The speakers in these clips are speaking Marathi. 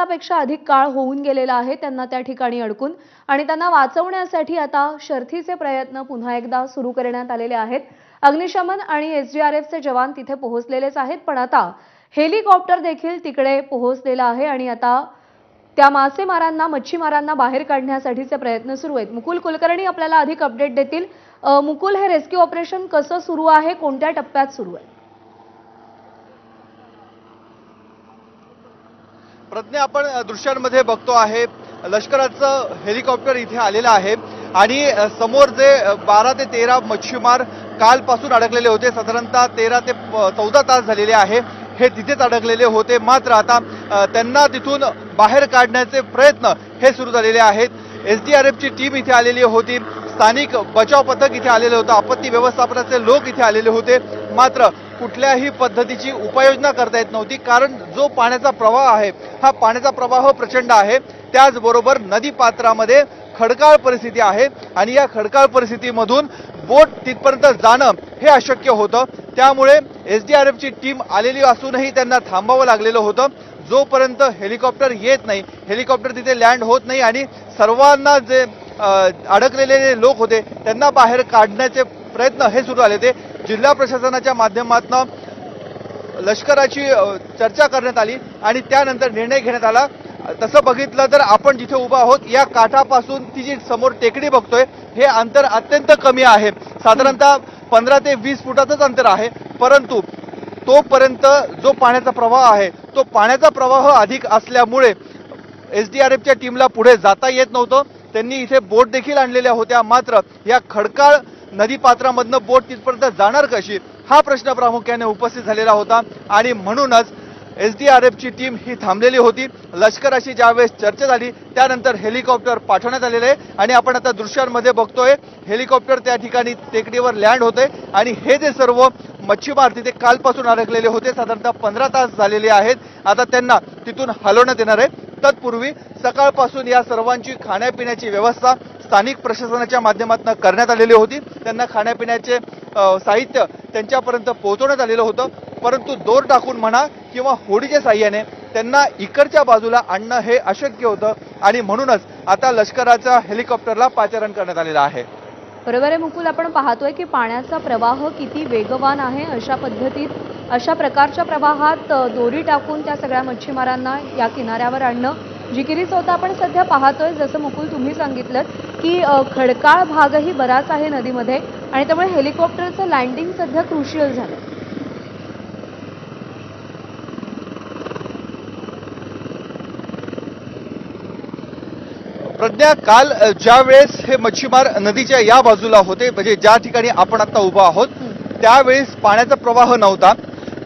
तासापेक्षा अधिक काळ होऊन गेलेला आहे त्यांना त्या ठिकाणी अडकून, आणि त्यांना वाचवण्यासाठी आता शर्थीचे प्रयत्न पुन्हा एकदा सुरू करण्यात आलेले आहेत। अग्निशमन आणि एसडीआरएफचे जवान तिथे पोहोचलेलेच आहेत, पण आता हेलिकॉप्टर देखील तिकडे पोहोचलेला आहे आणि आता त्या मासेमारांना मच्छीमारांना बाहेर काढण्यासाठीचे प्रयत्न सुरू आहेत। मुकुल कुलकर्णी आपल्याला अधिक अपडेट देतील। मुकुल, हे रेस्क्यू ऑपरेशन कसं सुरू आहे, कोणत्या टप्प्यात सुरू आहे? प्रज्ञा, आपण दृश्यांमध्ये बघतो आहे लष्कराचं हेलिकॉप्टर इथे आलेलं आहे आणि समोर जे 12 ते 13 मच्छीमार कालपासून अडकलेले होते, साधारणतः 13 ते 14 तास झालेले आहे हे तिथेच अडकलेले होते। मात्र आता त्यांना तिथून बाहेर काढण्याचे प्रयत्न हे सुरू झालेले आहेत। एसडीआरएफची टीम इथे आलेली होती, स्थानिक बचाव पथक इथे आलेले होते, आपत्ती व्यवस्थापनाचे लोक इथे आलेले होते। मात्र कुठल्याही पद्धतीची उपाययोजना करता येत नव्हती, कारण जो पाण्याचा प्रवाह आहे हा पाण्याचा प्रवाह प्रचंड आहे। त्याचबरोबर नदी पात्रामध्ये खडकाळ परिस्थिती आहे आणि या खडकाळ परिस्थितीमधून बोट तिथपर्यंत जाणं हे अशक्य होतं। त्यामुळे एसडीआरएफची टीम आलेली असूनही त्यांना थांबावं लागलेलं होतं। जोपर्यंत हेलिकॉप्टर येत नाही, हेलिकॉप्टर तिथे लँड होत नाही आणि सर्वांना जे अडकलेले लोक होते त्यांना बाहेर काढण्याचे प्रयत्न हे सुरू झाले। ते जिल्हा प्रशासनाच्या माध्यमातून लष्कराची चर्चा करण्यात आली आणि त्यानंतर निर्णय घेण्यात आला। तसं बघितलं तर आपण जिथे उभा आहोत या काठापासून ती जी समोर टेकडी बघतोय हे अंतर अत्यंत कमी आहे, साधारणतः 15 ते 20 फुटाचंच अंतर आहे। परंतु तोपर्यंत जो पाण्याचा प्रवाह आहे तो पाण्याचा प्रवाह अधिक असल्यामुळे एसडीआरएफच्या टीमला पुढे जाता येत नव्हतं। त्यांनी इथे बोट देखील आणलेल्या होत्या, मात्र या खडकाळ नदी पात्रामधनं बोट तिथपर्यंत जाणार कशी हा प्रश्न प्रामुख्याने उपस्थित झालेला होता आणि म्हणूनच एसडीआरएफची टीम ही थांबलेली होती। लष्कराशी ज्यावेळेस चर्चा झाली त्यानंतर हेलिकॉप्टर पाठवण्यात आलेले आहे आणि आपण आता दृश्यांमध्ये बघतोय हेलिकॉप्टर त्या ठिकाणी टेकडीवर लँड होते आणि हे जे सर्व मच्छीमार तिथे कालपासून अडकलेले होते, साधारणतः 15 तास झालेले आहेत, आता त्यांना तिथून हलवण्यात येणार आहे। तत्पूर्वी सकाळपासून या सर्वांची खाण्यापिण्याची व्यवस्था स्थानिक प्रशासनाच्या माध्यमातून करण्यात आलेली होती। त्यांना खाण्यापिण्याचे साहित्य त्यांच्यापर्यंत पोहोचवण्यात आलेलं होतं, परंतु दोर टाकून म्हणा किंवा होडीच्या साह्याने त्यांना इकडच्या बाजूला आणणं हे अशक्य होतं आणि म्हणूनच आता लष्कराच्या हेलिकॉप्टरला पाचारण करण्यात आलेलं आहे। बरोबर आहे मुकुल, आपण पाहतोय की पाण्याचा प्रवाह किती वेगवान आहे। अशा प्रकारच्या प्रवाहात दोरी टाकून त्या सगळ्या मच्छीमारांना या किनाऱ्यावर आणणं जिकिरीच होतं। आपण सध्या पाहतोय जसं मुकुल तुम्ही सांगितलं की खडकाळ भागही बराच आहे नदीमध्ये आणि त्यामुळे हेलिकॉप्टरचं लँडिंग सध्या क्रुशियल झालं। प्रज्ञा, काल ज्या वेळेस हे मच्छीमार नदीच्या या बाजूला होते, म्हणजे ज्या ठिकाणी आपण आता उभा आहोत त्यावेळेस पाण्याचा प्रवाह नव्हता,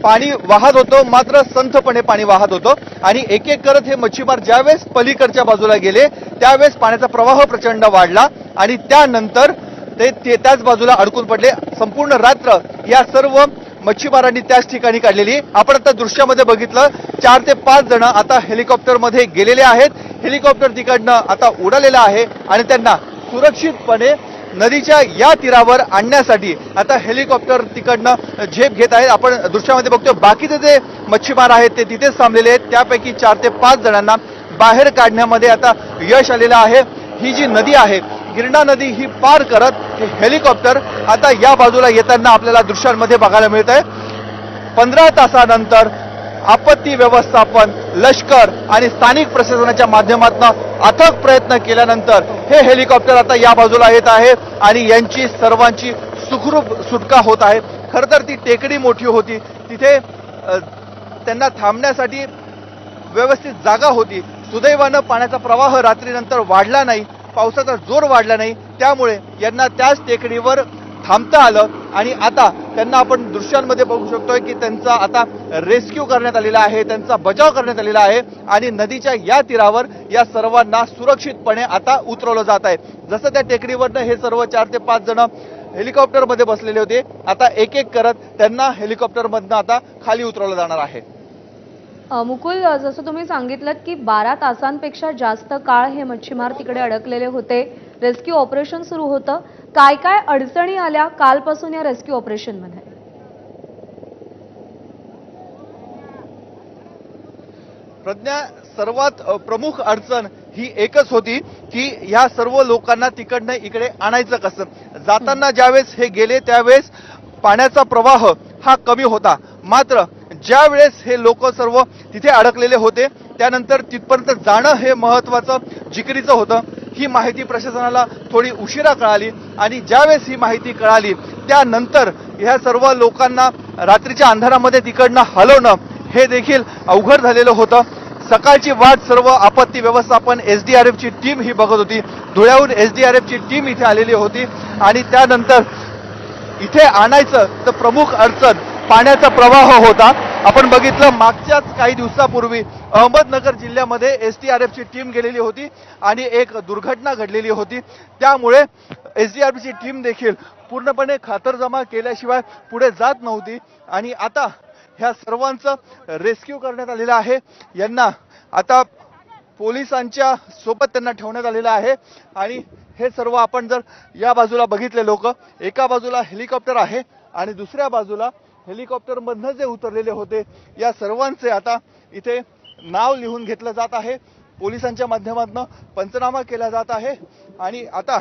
पाणी वाहत होतं, मात्र संथपणे पाणी वाहत होतं आणि एक एक करत हे मच्छीमार ज्यावेळेस पलीकडच्या बाजूला गेले त्यावेळेस पाण्याचा प्रवाह प्रचंड वाढला आणि त्यानंतर ते त्याच बाजूला अडकून पडले। संपूर्ण रात्र या सर्व मच्छीमारांनी त्याच ठिकाणी काढलेली। आपण आता दृश्यामध्ये बघितलं 4 ते 5 जण आता हेलिकॉप्टरमध्ये गेलेले आहेत। हेलिकॉप्टर तिकडनं आता उडालेलं आहे आणि त्यांना सुरक्षितपणे नदीच्या या तीरावर आणण्यासाठी आता हेलिकॉप्टर तिकडनं झेप घेत आहेत। आपण दृश्यामध्ये बघतोय बाकीचे जे मच्छीमार आहेत ते तिथेच थांबलेले आहेत, त्यापैकी 4 ते 5 जणांना बाहेर काढण्यामध्ये आता यश आलेलं आहे। ही जी नदी आहे गिरणा नदी ही पार करत हेलिकॉप्टर आता या बाजूला येताना आपल्याला दृश्यांमध्ये बघायला मिळत आहे। 15 तासानंतर आपत्ती व्यवस्थापन, लष्कर आणि स्थानिक प्रशासनाच्या माध्यमातून अथक प्रयत्न केल्यानंतर हे हेलिकॉप्टर आता या बाजूला येत आहे आणि यांची सर्वांची सुखरूप सुटका होत आहे। खरं तर ती टेकडी मोठी होती, तिथे त्यांना थांबण्यासाठी व्यवस्थित जागा होती। सुदैवानं पाण्याचा प्रवाह रात्रीनंतर वाढला नाही, पावसाचा जोर वाढला नाही, त्यामुळे यांना त्याच टेकडीवर थांबता आलं आणि आता त्यांना आपण दृश्यांमध्ये बघू शकतोय की त्यांचा आता रेस्क्यू करण्यात आलेला आहे, त्यांचा बचाव करण्यात आलेला आहे आणि नदीच्या या तीरावर या सर्वांना सुरक्षितपणे आता उतरवलं जात आहे। जसं त्या टेकडीवरनं हे सर्व 4 ते 5 जण हेलिकॉप्टरमध्ये बसलेले होते, आता एक एक करत त्यांना हेलिकॉप्टरमधनं आता खाली उतरवलं जाणार आहे। मुकुल, जसं तुम्ही सांगितलं की 12 तासांपेक्षा जास्त काळ हे मच्छीमार तिकडे अडकलेले होते, रेस्क्यू ऑपरेशन सुरू होतं, काय काय अडचणी आल्या कालपासून या रेस्क्यू ऑपरेशनमध्ये? प्रज्ञा, सर्वात प्रमुख अडचण ही एकच होती की या सर्व लोकांना तिकडनं इकडे आणायचं कसं. जाताना ज्यावेळेस हे गेले त्यावेळेस पाण्याचा प्रवाह हा कमी होता, मात्र ज्या वेळेस हे लोक सर्व तिथे अडकलेले होते त्यानंतर तिथपर्यंत जाणं हे महत्वाचं जिकिरीचं होतं. ही माहिती प्रशासनाला थोडी उशिरा कळाली आणि ज्यावेळेस ही माहिती कळाली त्यानंतर ह्या सर्व लोकांना रात्रीच्या अंधारामध्ये तिकडनं हलवणं हे देखील अवघड झालेलं होतं. सकाळची वाट सर्व आपत्ती व्यवस्थापन एसडीआरएफची टीम ही बघत होती. धुळ्याहून एसडीआरएफची टीम इथे आलेली होती आणि त्यानंतर इथे आणायचं तर प्रमुख अडचण पाण्याचा प्रवाह होता. आपण बघितलं मागच्याच काही दिवसापूर्वी अहमदनगर जिल्ह्यामध्ये एसडीआरएफची टीम गेलेली होती आणि एक दुर्घटना घडलेली होती. त्यामुळे एसडीआरएफची टीम देखील पूर्णपणे खातरजमा केल्याशिवाय पुढे जात नव्हती आणि आता ह्या सर्वांचं रेस्क्यू करण्यात आलेलं आहे. यांना आता पोलिसांच्या सोबत त्यांना ठेवण्यात आलेलं आहे आणि हे सर्व आपण जर या बाजूला बघितले लोक, एका बाजूला हेलिकॉप्टर आहे आणि दुसऱ्या बाजूला हेलिकॉप्टरमधनं जे उतरलेले होते या सर्वांचे आता इथे नाव लिहून घेतलं जात आहे. पोलिसांच्या माध्यमातून पंचनामा केला जात आहे आणि आता